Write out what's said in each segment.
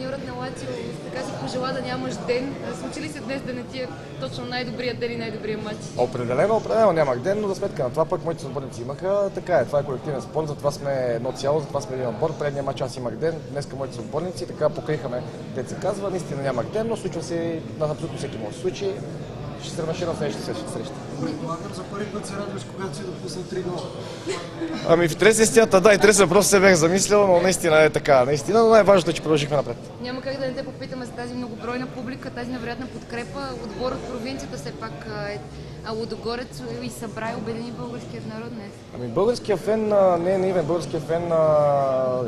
треньорът на Лацио така си пожела да нямаш ден. Случи ли се днес да не ти е точно най-добрият ден и най-добрият матч? Определено нямах ден, но за сметка на това пък моите съотборници имаха. Така е, това е колективен спорт, затова сме едно цяло, затова сме един отбор. Предния матч аз имах ден, днеска моите съотборници, така покрихаме, те се казва. Наистина нямах ден, но случва се на абсолютно всеки може да случи. Ще се разширя на следващата среща. Предполагам, за първи път се радваш, когато си допусна 3 гола. Ами в интерес истината, да, интересен въпрос се бях замислил, но наистина е така. Наистина, но най-важното е, че продължихме напред. Няма как да не те попитаме за тази многобройна публика, тази невероятна подкрепа. Отбор от провинцията все пак е Лудогорец и събра и обедини българският народ днес. Ами българският фен не е наивен, българският фен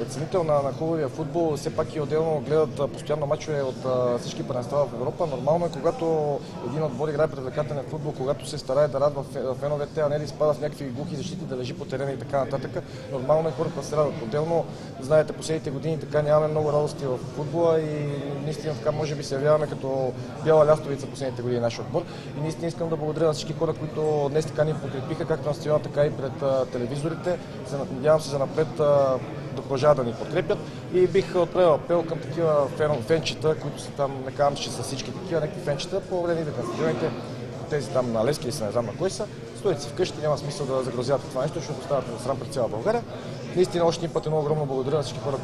е ценител на хубавия футбол, все пак и отделно гледат постоянно мачове от всички първенства в Европа. Нормално е, когато един отбор играе привлекателен футбол, когато се старае да радва феновете, а не да изпада в някакви глухи защити, да лежи по терена и така нататък. Нормално е хората да се радват. Отделно, знаете, последните години така нямаме много радости в футбола и наистина така може би се явяваме като бяла лястовица последните години нашия отбор. И наистина искам да благодаря на всички хора, които днес така ни подкрепиха, както на стадиона, така и пред телевизорите. Надявам се за напред да продължават да ни подкрепят и бих отправил апел към такива фенчета, които са там, не казвам, че са всички такива, някакви фенчета, по време на стадионите, тези там на Левски или се не знам на кой са, стоят си вкъщи, няма смисъл да загрозяват това нещо, защото стават на срам пред цяла България. Наистина още един път едно огромно благодаря на всички хора,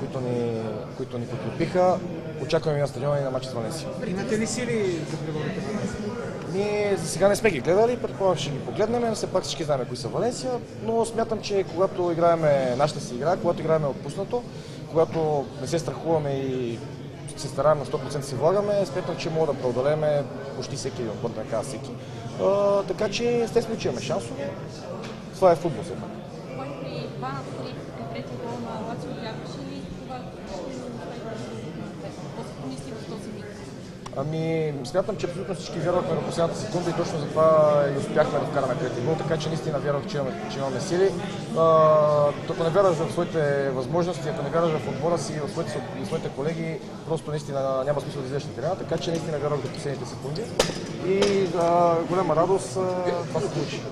които ни подкрепиха. Очакваме и на стадиона и на матча с Валенсия. Имате ли сили за преборите в нас? Ние за сега не сме ги гледали, предполагам ще ги погледнем, но все пак всички знаем кои са Валенсия, но смятам, че когато играем нашата си игра, когато играем отпуснато, когато не се страхуваме и се стараем на 100% се влагаме, смятам, че мога да преодолеем почти всеки един отбор, да не кажа всеки. Така че естествено, че имаме шансове. Това е футбол все пак. При 2 на 3 при третия гол на Лацио вярваше ли това? Какво си мисли в този миг? Ами, смятам, че абсолютно всички вярвахме на последната секунда и точно затова и успяхме да вкараме трети гол, така че наистина вярвах, че имаме сили. Ако не вярваш в своите възможности, ако не вярваш в отбора си, в своите колеги, просто наистина няма смисъл да излезеш на терена, така че наистина вярвах до последните секунди и голяма радост това се получи.